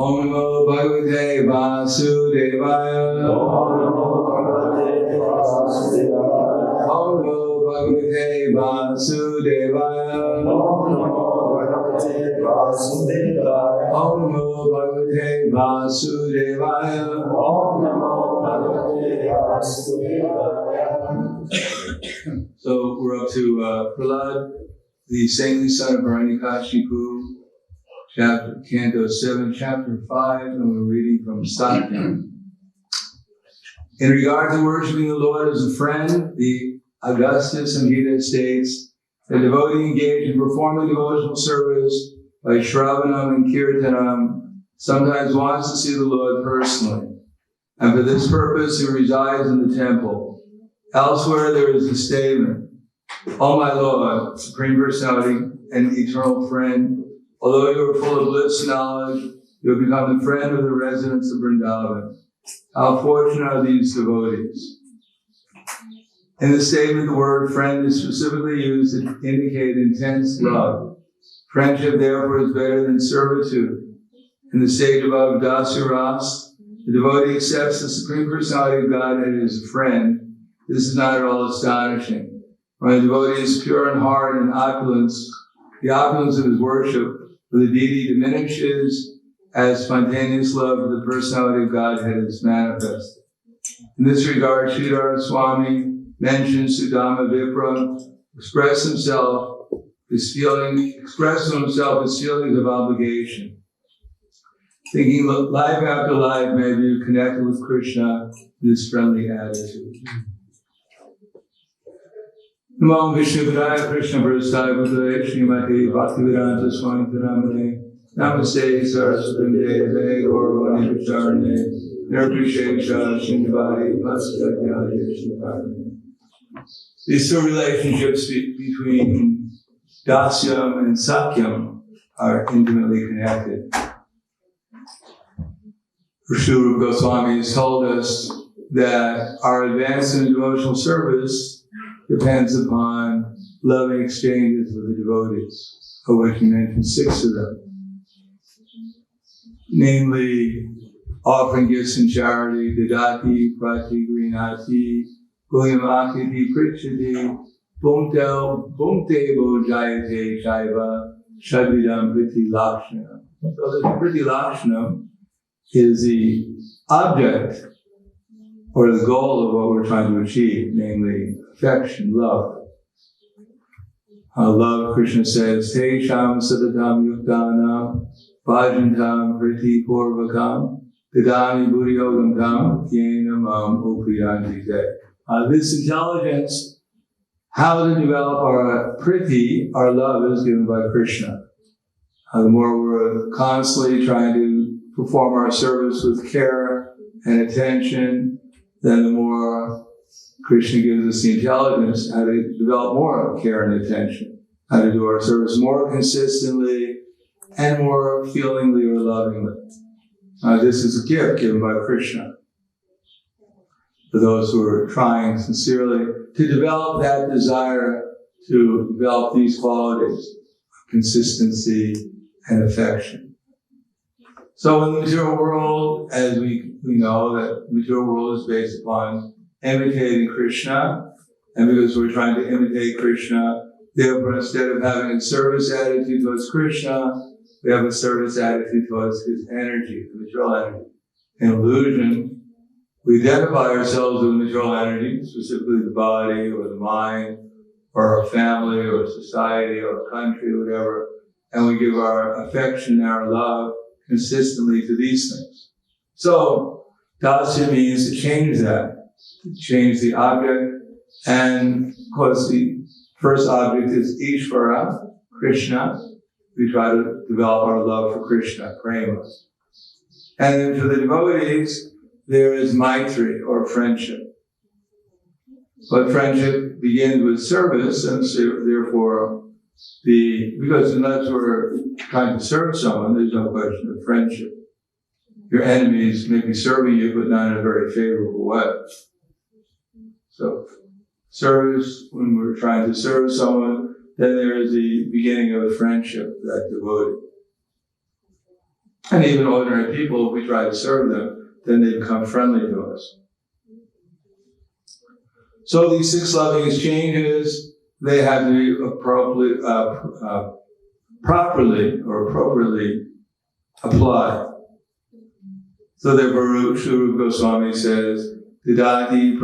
Om Namo Bhagavate Vasudevaya. Om Namo Bhagavate Vasudevaya. Om Namo Bhagavate Vasudevaya. Om Namo Bhagavate Vasudevaya. Om Namo Bhagavate Vasudevaya. Om Namo Bhagavate Vasudevaya. So we're up to Prahlad, the saintly son of Hiranyakashipu, Canto 7, Chapter 5, and we're reading from Satyam. In regard to worshiping the Lord as a friend, the Augustus Samhita states, the devotee engaged in performing devotional service by Shravanam and Kirtanam sometimes wants to see the Lord personally, and for this purpose he resides in the temple. Elsewhere there is a statement, O my Lord, Supreme Personality and Eternal Friend, although you are full of bliss and knowledge, you have become the friend of the residents of Vrindavan. How fortunate are these devotees. In the statement, the word friend is specifically used to indicate intense love. Friendship, therefore, is better than servitude. In the stage above Dasya Ras, the devotee accepts the Supreme Personality of Godhead as a friend. This is not at all astonishing. When a devotee is pure in heart and opulence, the opulence of his worship for the deity diminishes as spontaneous love of the personality of Godhead is manifested. In this regard, Sridhar Swami mentions Sudama Vipra expressed to himself his feelings of obligation. Thinking life after life may be connected with Krishna in this friendly attitude. Namo Vishnupadaya Krishna Prasthaya Bhutale Srimati Bhaktivedanta Swami Dharamane Namaste Saraswati Deve Gauravani Vicharane Nirvishesha Shindavadi Vasadyadi Shinavadi. These two relationships between Dasyam and Sakyam are intimately connected. Srila Rupa Goswami has told us that our advancement in devotional service depends upon loving exchanges with the devotees, of which he mentioned 6 of them. Namely, offering gifts in charity, Dadati, Prati, Grinati, Guyamakiti, Prichati, Bhumte Bojayate Shaiva, Shadvidam Priti Lakshana. So the Priti Lakshana is the object or the goal of what we're trying to achieve, namely affection, love. Love, Krishna says, Te Sham Sadatam Yuktanam Bhajantam Priti Purvakam Dadami Buddhiyogam Tam Yena Mam Upriyanti Te. This intelligence, how to develop our priti, our love, is given by Krishna. The more we're constantly trying to perform our service with care and attention, then the more Krishna gives us the intelligence how to develop more care and attention, how to do our service more consistently and more feelingly or lovingly. This is a gift given by Krishna for those who are trying sincerely to develop that desire to develop these qualities, consistency and affection. So in the material world, as we know that the material world is based upon imitating Krishna, and because we're trying to imitate Krishna, therefore instead of having a service attitude towards Krishna, we have a service attitude towards his energy, the material energy. In illusion, we identify ourselves with material energy, specifically the body or the mind, or our family or society or country or whatever, and we give our affection and our love consistently to these things. So, Dasya means to change that, to change the object, and of course the first object is Ishvara, Krishna. We try to develop our love for Krishna, prema. And then for the devotees, there is Maitri, or friendship. But friendship begins with service, and so therefore, because unless we're trying to serve someone, there's no question of friendship. Your enemies may be serving you, but not in a very favorable way. So, service, when we're trying to serve someone, then there is the beginning of a friendship with that devotee. And even ordinary people, if we try to serve them, then they become friendly to us. So these 6 loving exchanges, they have to be appropriately applied. So therefore, Sri Goswami says, Didati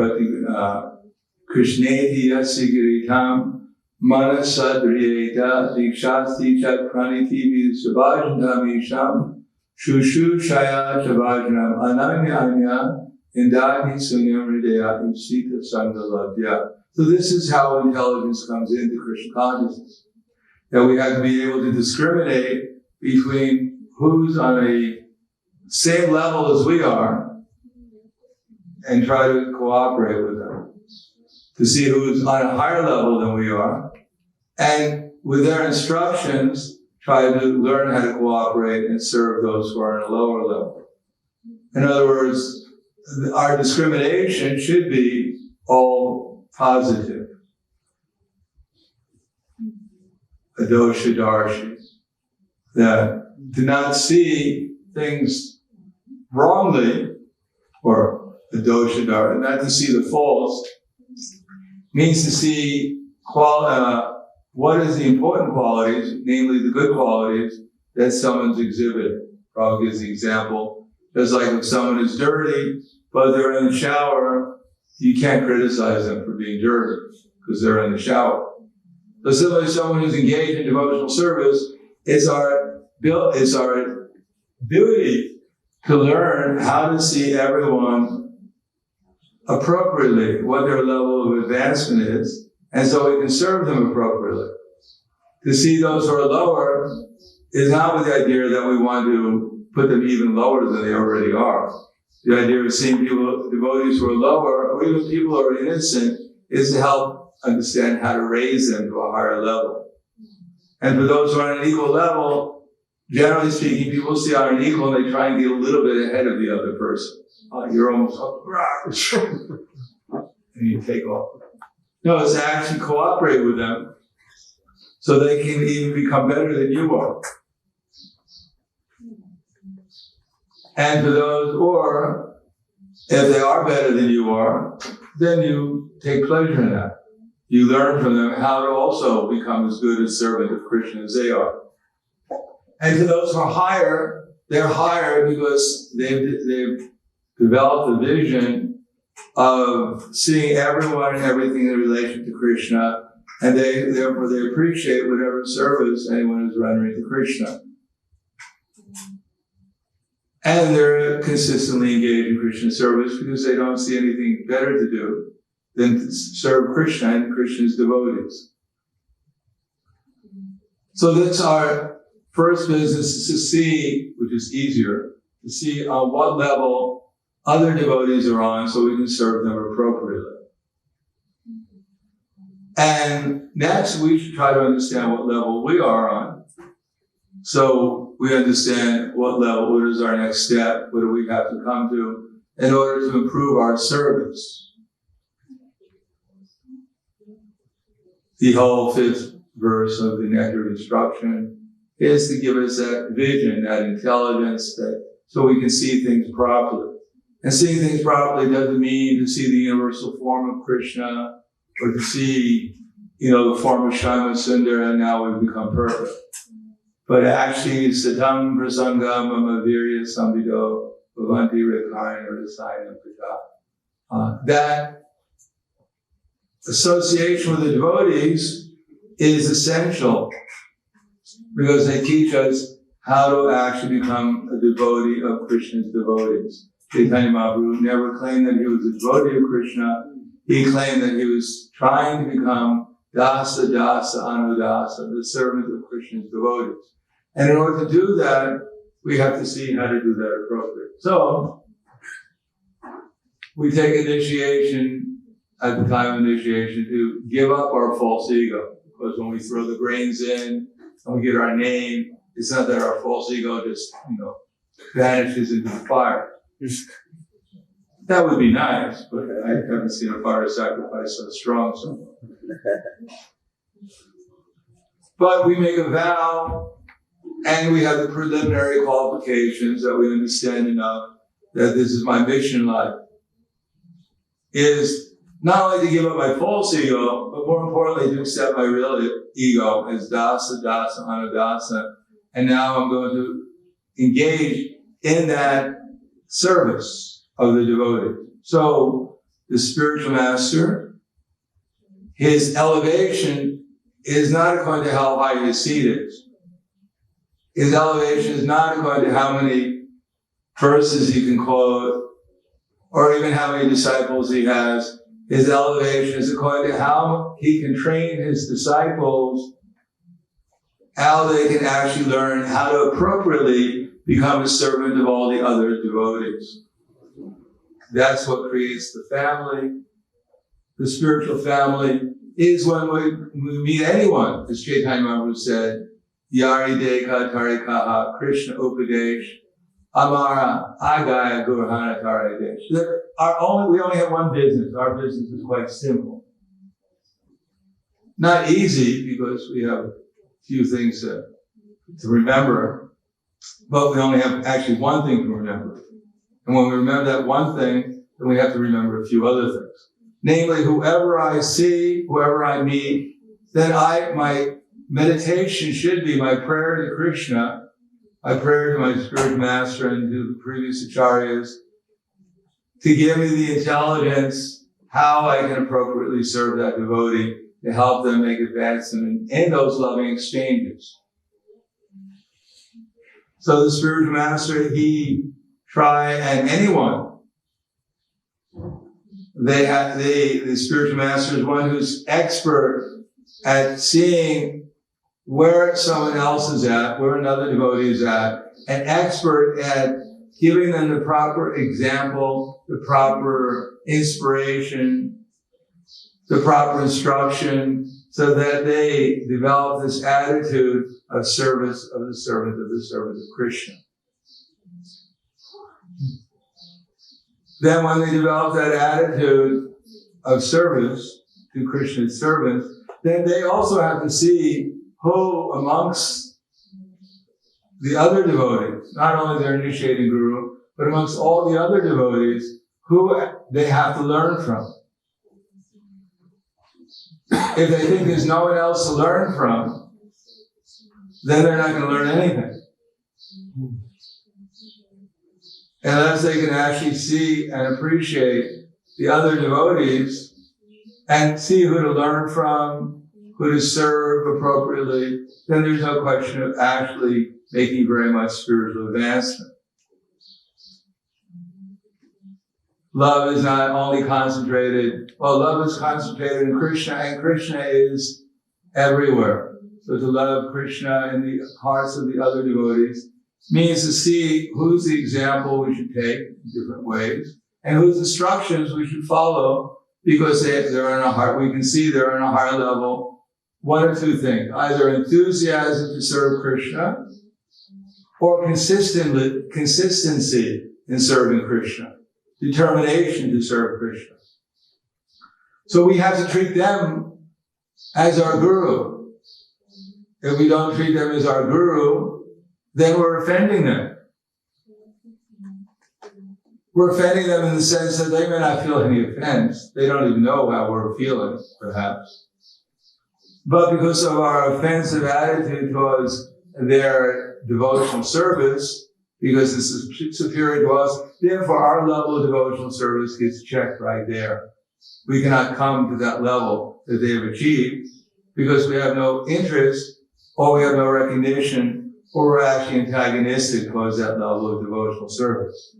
Krishneti Yasigiritam Manasadriyeta Dikshasti Chat Praniti Sabhajantam Isham Shushu Shaya Sabhajanam Ananya Anya Indati Sunyam Hridaya Imsita Sangalavya. So this is how intelligence comes into Krishna consciousness. That we have to be able to discriminate between who's on a same level as we are and try to cooperate with them. To see who's on a higher level than we are. And with their instructions, try to learn how to cooperate and serve those who are on a lower level. In other words, our discrimination should be all positive. Adosha Darshi. That do not see things wrongly, or Adosha Darshi, not to see the faults, means to see what is the important qualities, namely the good qualities that someone's exhibited. Prabhupada gives the example, just like if someone is dirty, but they're in the shower, you can't criticize them for being dirty, because they're in the shower. So similarly, someone who's engaged in devotional service, it's our duty to learn how to see everyone appropriately, what their level of advancement is, and so we can serve them appropriately. To see those who are lower is not with the idea that we want to put them even lower than they already are. The idea of seeing devotees who are lower, or even people who are innocent, is to help understand how to raise them to a higher level. And for those who are on an equal level, generally speaking, people see on an equal and they try and get a little bit ahead of the other person. You're almost up, and you take off. No, it's to actually cooperate with them so they can even become better than you are. And for those, or if they are better than you are, then you take pleasure in that. You learn from them how to also become as good a servant of Krishna as they are. And to those who are higher, they're higher because they've developed a vision of seeing everyone and everything in relation to Krishna, and therefore they appreciate whatever service anyone is rendering to Krishna. And they're consistently engaged in Krishna service because they don't see anything better to do than to serve Krishna and Krishna's devotees. So that's our first business, is to see, which is easier, to see on what level other devotees are on so we can serve them appropriately. And next, we should try to understand what level we are on. So we understand what level, what is our next step, what do we have to come to in order to improve our service. The whole 5th verse of the Nectar of Instruction is to give us that vision, that intelligence, so we can see things properly. And seeing things properly doesn't mean to see the universal form of Krishna or to see, the form of Shama Sundara and now we've become perfect. But actually, Satam Prasangam Mama Virya Sambido Bhavanti Rekarna Rasayana Pita. That association with the devotees is essential because they teach us how to actually become a devotee of Krishna's devotees. Chaitanya Mahaprabhu never claimed that he was a devotee of Krishna. He claimed that he was trying to become Dasa Dasa Anudasa, the servant of Krishna's devotees. And in order to do that, we have to see how to do that appropriately. So, we take initiation at the time of initiation to give up our false ego. Because when we throw the grains in and we get our name, it's not that our false ego just, vanishes into the fire. That would be nice, but I haven't seen a fire sacrifice so strong. So. But we make a vow And we have the preliminary qualifications that we understand enough that this is my mission in life, is not only to give up my false ego, but more importantly to accept my real ego as dasa, dasa, anudasa. And now I'm going to engage in that service of the devotee. So the spiritual master, his elevation is not according to how high his seat is. His elevation is not according to how many verses he can quote, or even how many disciples he has. His elevation is according to how he can train his disciples, how they can actually learn how to appropriately become a servant of all the other devotees. That's what creates the family. The spiritual family is when we meet anyone, as Chaitanya Mahaprabhu said, Yari Deka Tarikaha Krishna Upadesh Amara Agaya Gurhana Taradesh. We only have one business. Our business is quite simple. Not easy because we have a few things to remember, but we only have actually one thing to remember. And when we remember that one thing, then we have to remember a few other things. Namely, whoever I see, whoever I meet, then my meditation should be my prayer to Krishna, my prayer to my spiritual master and to the previous acharyas, to give me the intelligence how I can appropriately serve that devotee, to help them make advancement in those loving exchanges. So the spiritual master, and anyone, the spiritual master is one who's expert at seeing where someone else is at, where another devotee is at, and expert at giving them the proper example, the proper inspiration, the proper instruction, so that they develop this attitude of service of the servant of Krishna. Then when they develop that attitude of service to Krishna's servants, then they also have to see who amongst the other devotees, not only their initiating guru, but amongst all the other devotees, who they have to learn from. If they think there's no one else to learn from, then they're not going to learn anything. Unless they can actually see and appreciate the other devotees and see who to learn from, who to serve appropriately, then there's no question of actually making very much spiritual advancement. Love is not only concentrated, love is concentrated in Krishna, and Krishna is everywhere. So to love Krishna in the hearts of the other devotees means to see who's the example we should take in different ways, and whose instructions we should follow, because they're on a high, we can see they're on a higher level. One or two things: either enthusiasm to serve Krishna, or consistency in serving Krishna, determination to serve Krishna. So we have to treat them as our guru. If we don't treat them as our guru, then we're offending them. We're offending them in the sense that they may not feel any offense. They don't even know how we're feeling, perhaps. But because of our offensive attitude towards their devotional service, because this is superior to us, therefore our level of devotional service gets checked right there. We cannot come to that level that they have achieved because we have no interest, or we have no recognition, or we're actually antagonistic towards that level of devotional service.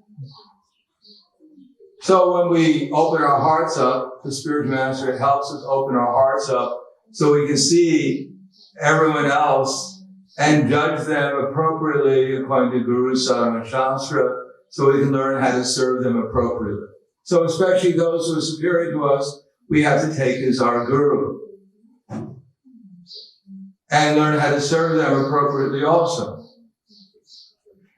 So when we open our hearts up, the spiritual master helps us open our hearts up so we can see everyone else and judge them appropriately according to Guru, Sadhana, and Shastra, so we can learn how to serve them appropriately. So especially those who are superior to us, we have to take as our Guru and learn how to serve them appropriately also.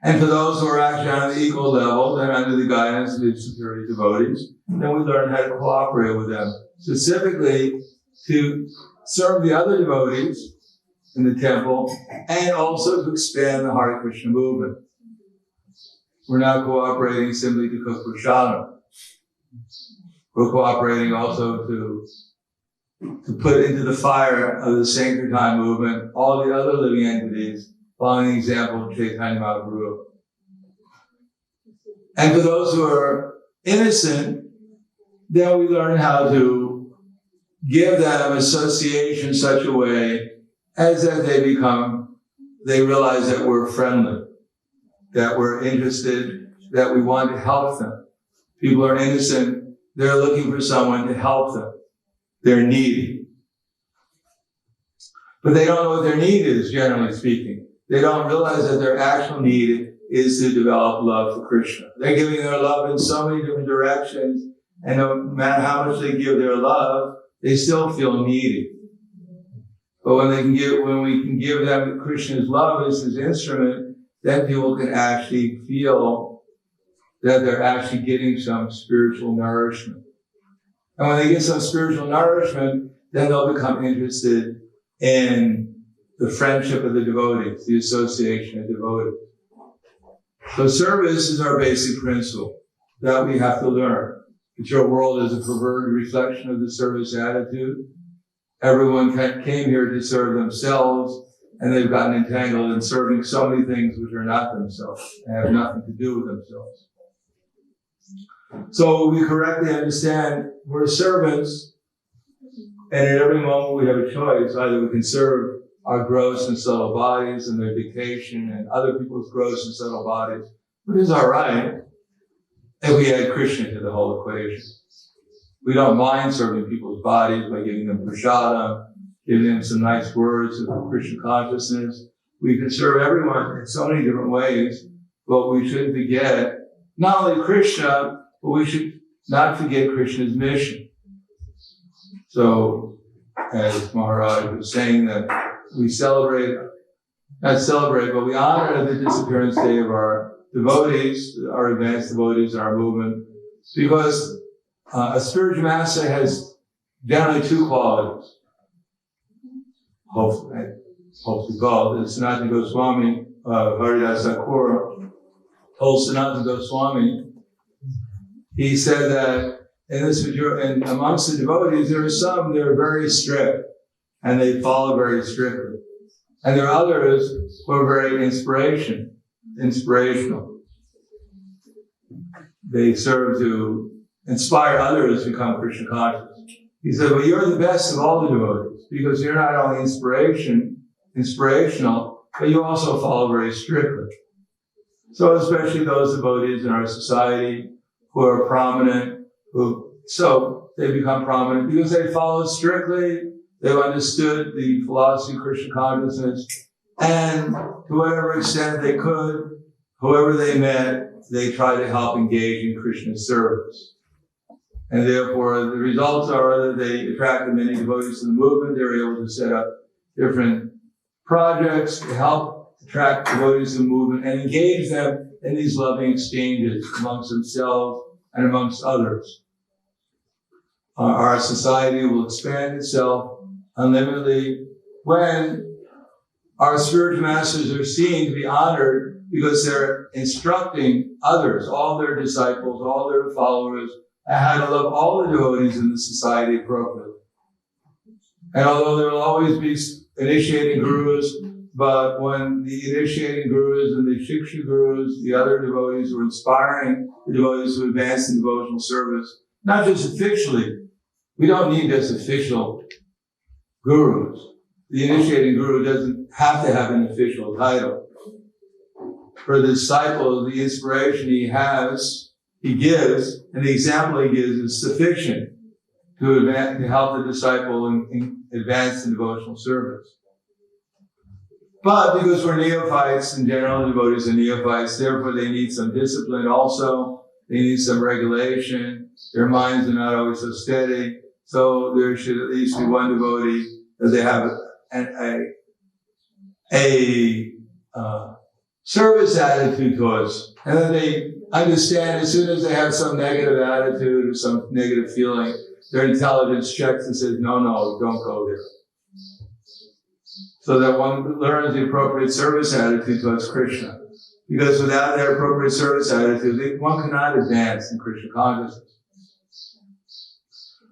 And for those who are actually on the equal level, then under the guidance of the superior devotees, then we learn how to cooperate with them, specifically to serve the other devotees in the temple, and also to expand the Hare Krishna movement. We're not cooperating simply to cook prasadam. We're cooperating also to put into the fire of the Sankirtan movement all the other living entities, following the example of Chaitanya Mahaprabhu. And for those who are innocent, then we learn how to give them association in such a way as that they realize that we're friendly, that we're interested, that we want to help them. People are innocent, they're looking for someone to help them. They're needy. But they don't know what their need is, generally speaking. They don't realize that their actual need is to develop love for Krishna. They're giving their love in so many different directions, and no matter how much they give their love, they still feel needy. But when we can give them Krishna's love as his instrument, then people can actually feel that they're actually getting some spiritual nourishment. And when they get some spiritual nourishment, then they'll become interested in the friendship of the devotees, the association of devotees. So service is our basic principle that we have to learn. Material world is a perverted reflection of the service attitude. Everyone came here to serve themselves, and they've gotten entangled in serving so many things which are not themselves and have nothing to do with themselves. So we correctly understand we're servants, and at every moment we have a choice. Either we can serve our gross and subtle bodies and their dictation and other people's gross and subtle bodies, which is all right if we add Krishna to the whole equation. We don't mind serving people's bodies by giving them prasadam, giving them some nice words of Krishna consciousness. We can serve everyone in so many different ways, but we shouldn't forget not only Krishna, but we should not forget Krishna's mission. So, as Maharaj was saying, that we but we honor the disappearance day of our devotees, our advanced devotees in our movement, because a spiritual master has generally two qualities. Hopefully called. Sanatana Goswami, Haridas Thakur, told Sanatana Goswami, he said that and amongst the devotees, there are some that are very strict, and they follow very strictly. And there are others who are very inspirational. They serve to inspire others to become Krishna conscious. He said, well, you're the best of all the devotees, because you're not only inspirational, but you also follow very strictly. So especially those devotees in our society who are prominent, so they become prominent because they follow strictly, they've understood the philosophy of Krishna consciousness, and to whatever extent they could, whoever they met, they try to help engage in Krishna's service. And therefore, the results are that they attracted many devotees to the movement. They were able to set up different projects to help attract devotees to the movement and engage them in these loving exchanges amongst themselves and amongst others. Our society will expand itself unlimitedly when our spiritual masters are seen to be honored because they're instructing others, all their disciples, all their followers, how to love all the devotees in the society appropriately. And although there will always be initiating gurus, but when the initiating gurus and the shiksha gurus, the other devotees who are inspiring the devotees to advance in devotional service, not just officially, we don't need just official gurus. The initiating guru doesn't have to have an official title. For the disciple, the inspiration he gives, and the example he gives is sufficient to help the disciple in advance in devotional service. But because we're neophytes, in general, devotees are neophytes, therefore they need some discipline also. They need some regulation. Their minds are not always so steady. So there should at least be one devotee that they have a service attitude towards. And then they understand as soon as they have some negative attitude or some negative feeling, their intelligence checks and says, no, don't go there. so that one learns the appropriate service attitude towards Krishna. Because without that appropriate service attitude, one cannot advance in Krishna consciousness.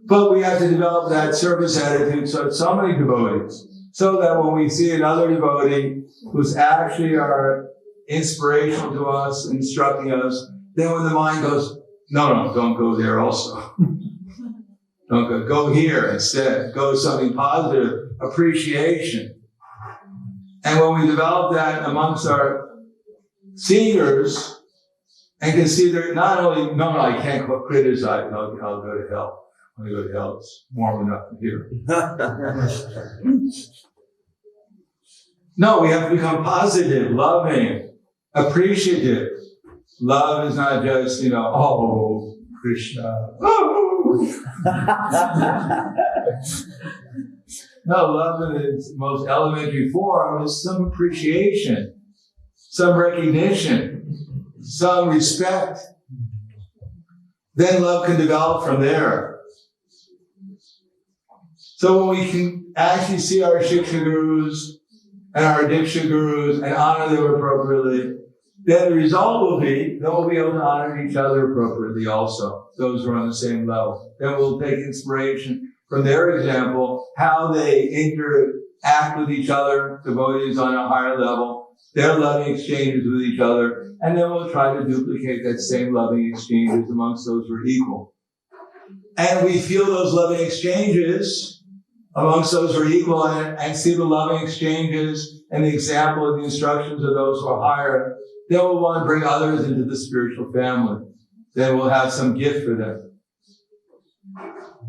But we have to develop that service attitude towards so many devotees, so that when we see another devotee who's actually are inspirational to us, instructing us, then when the mind goes, no, don't go there also. Don't go here instead. Go to something positive, appreciation. And when we develop that amongst our seniors and can see that not only, no, I can't criticize, I'll go to hell. When I go to hell, it's warm enough in here. No, we have to become positive, loving, appreciative. Love is not just, oh, Krishna. Oh. No, love in its most elementary form is some appreciation, some recognition, some respect. Then love can develop from there. So when we can actually see our Shiksha Gurus and our Diksha Gurus and honor them appropriately, then the result will be that we'll be able to honor each other appropriately also, those who are on the same level. Then we'll take inspiration from their example, how they interact with each other, devotees on a higher level, their loving exchanges with each other, and then we'll try to duplicate that same loving exchanges amongst those who are equal. And we feel those loving exchanges amongst those who are equal and see the loving exchanges and the example of the instructions of those who are higher, then we'll want to bring others into the spiritual family. Then we'll have some gift for them.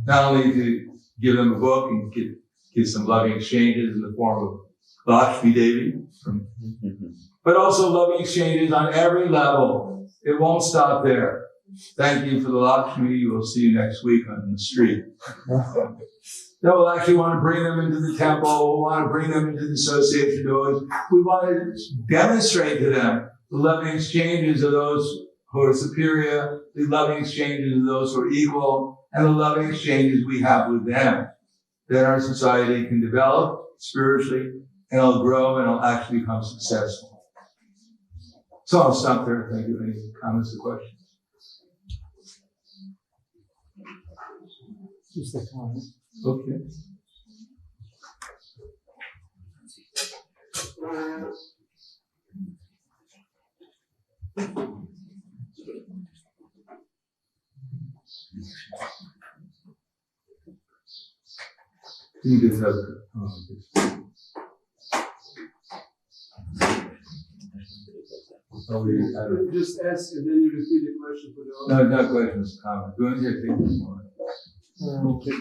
Not only to give them a book and give some loving exchanges in the form of Lakshmi Devi, but also loving exchanges on every level. It won't stop there. Thank you for the Lakshmi. We'll see you next week on the street. Then we'll actually want to bring them into the temple. We'll want to bring them into the association doors. We want to demonstrate to them the loving exchanges of those who are superior, the loving exchanges of those who are equal, and the loving exchanges we have with them. Then our society can develop spiritually, and it'll grow, and it'll actually become successful. So I'll stop there. Thank you. Any comments or questions? Just a comment. Okay. You just have just ask and then you repeat the question for the audience. No, not questions, comment. Go ahead and take this one. Okay.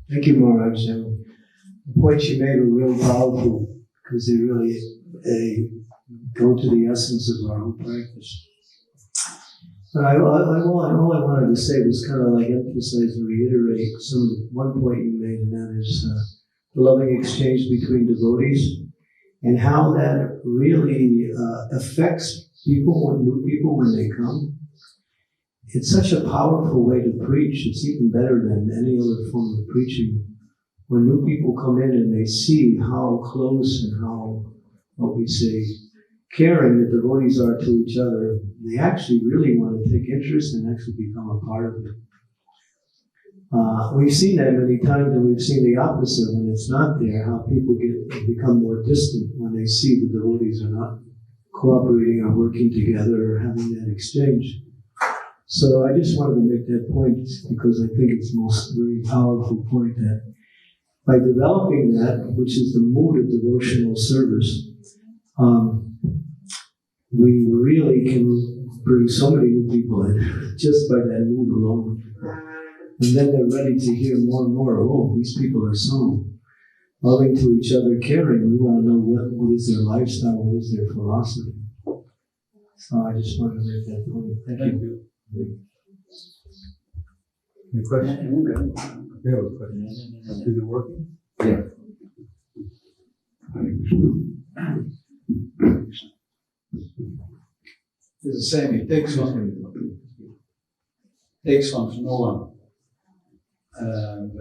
Thank you, Maharaj. The points you made were real powerful because they really go to the essence of our whole practice. But all I wanted to say was kind of like emphasize and reiterate one point you made, and that is the loving exchange between devotees and how that really affects people, new people when they come. It's such a powerful way to preach. It's even better than any other form of preaching. When new people come in and they see how close and how, what we say, caring the devotees are to each other, they actually really want to take interest and actually become a part of it. We've seen that many times, and we've seen the opposite when it's not there, how people become more distant when they see the devotees are not cooperating or working together or having that exchange. So I just wanted to make that point because I think it's the most very powerful point that by developing that, which is the mood of devotional service, we really can bring so many new people in just by that mood alone. And then they're ready to hear more and more, oh, these people are so loving to each other, caring. We want to know what is their lifestyle, what is their philosophy. So I just wanted to make that point. Thank you. Any questions? You have a question? Is it working? Yeah. It's the same, it takes one from no one. And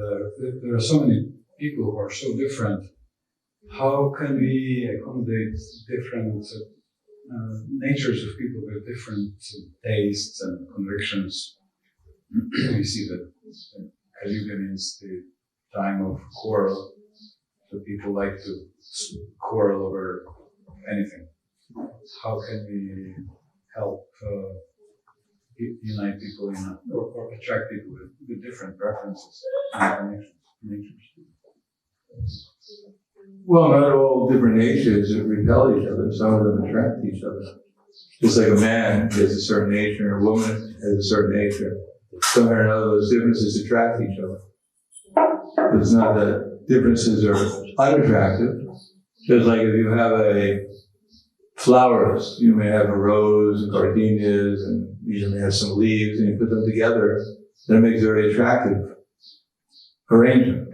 there are so many people who are so different. How can we accommodate different natures of people with different tastes and convictions? We see that Kali means the time of quarrel, so people like to quarrel over anything. How can we help unite people or attract people with different preferences and natures? Well, not all different natures repel each other. Some of them attract each other. Just like a man has a certain nature, and a woman has a certain nature. Somehow or another, those differences attract each other. It's not that differences are unattractive. Just like if you have flowers, you may have a rose and gardenias, and you may have some leaves, and you put them together, then it makes a very attractive arrangement.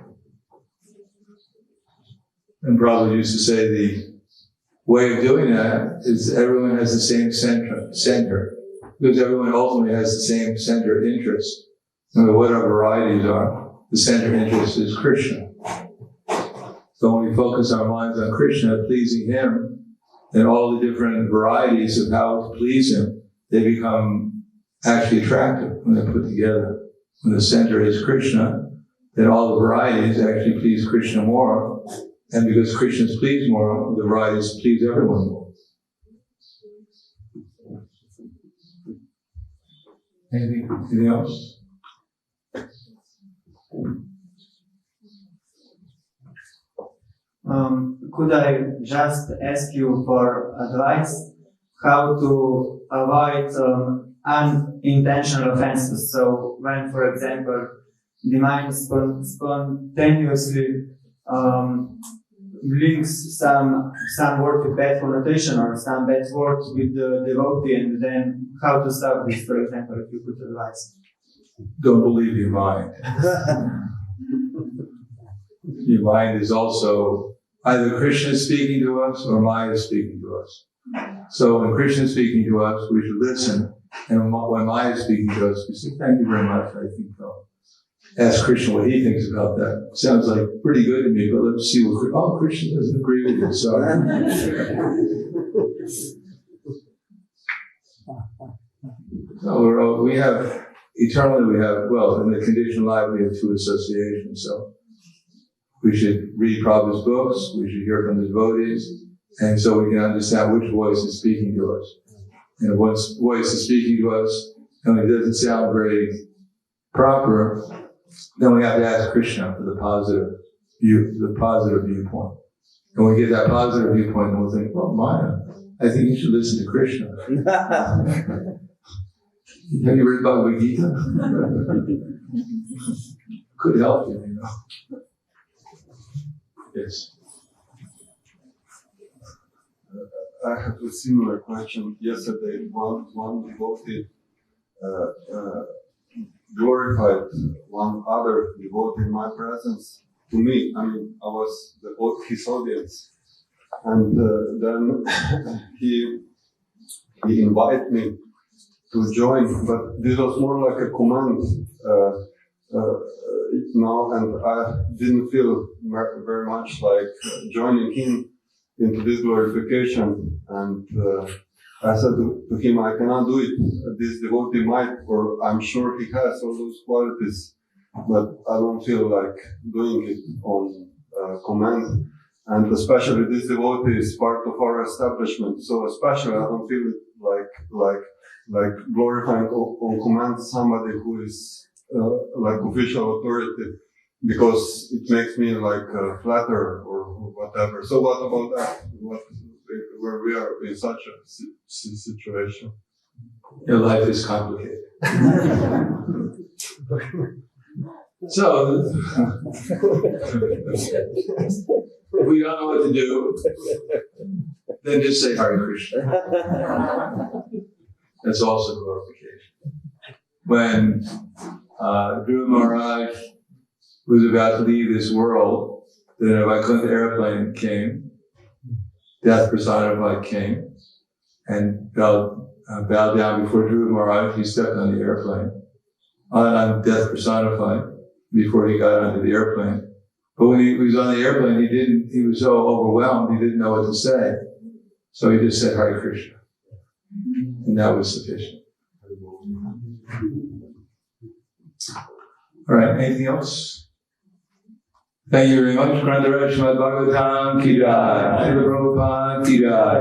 And Prabhupada used to say the way of doing that is everyone has the same center, because everyone ultimately has the same center interest. No matter what our varieties are, the center interest is Krishna. So when we focus our minds on Krishna, pleasing Him, then all the different varieties of how to please Him, they become actually attractive when they're put together. When the center is Krishna, then all the varieties actually please Krishna more. And because Krishna is pleased more, the varieties please everyone more. Anything else? Could I just ask you for advice how to avoid unintentional offenses? So when, for example, the mind spontaneously links some word with bad connotation or some bad word with the devotee, and then how to stop this, for example, if you could advise? Don't believe your mind. Your mind is also either Krishna is speaking to us or Maya is speaking to us. So when Krishna is speaking to us, we should listen. And when Maya is speaking to us, we say, thank you very much, I think so. Ask Krishna what he thinks about that. Sounds like pretty good to me, but let's see what Krishna doesn't agree with it, sorry. So we have, eternally we have, well, in the conditioned life we have two associations, so we should read Prabhupada's books, we should hear from the devotees, and so we can understand which voice is speaking to us. And if one voice is speaking to us, and it doesn't sound very proper, then we have to ask Krishna for the positive viewpoint. And when we get that positive viewpoint, then we'll think, well, Maya, I think you should listen to Krishna. Have you read Bhagavad Gita? Could help you, you know. Yes. I have a similar question. Yesterday, one devotee glorified one other devotee in my presence to me. I mean, I was his audience. And then he invited me to join, but this was more like a command now, and I didn't feel very much like joining him into this glorification. And I said to him, I cannot do it. This devotee might, or I'm sure he has all those qualities, but I don't feel like doing it on command. And especially this devotee is part of our establishment, so especially I don't feel it like glorifying on command somebody who is like official authority, because it makes me like a flatterer or whatever. So what about that? Where we are in such a situation? Your life is complicated. So, if we don't know what to do, then just say Hare Krishna. That's also glorification. When Dhruva Maharaj was about to leave this world, then a Vaikuntha airplane came, Death personified came, and bowed down before Dhruva Maharaj. He stepped on the airplane, on Death personified, before he got onto the airplane. But when he was on the airplane, he was so overwhelmed, he didn't know what to say. So he just said, Hare Krishna. And that was sufficient. All right, anything else? Thank you very much. Grantaraj Srimad Bhagavatam Ki Jai. Srila Prabhupada Ki Jai.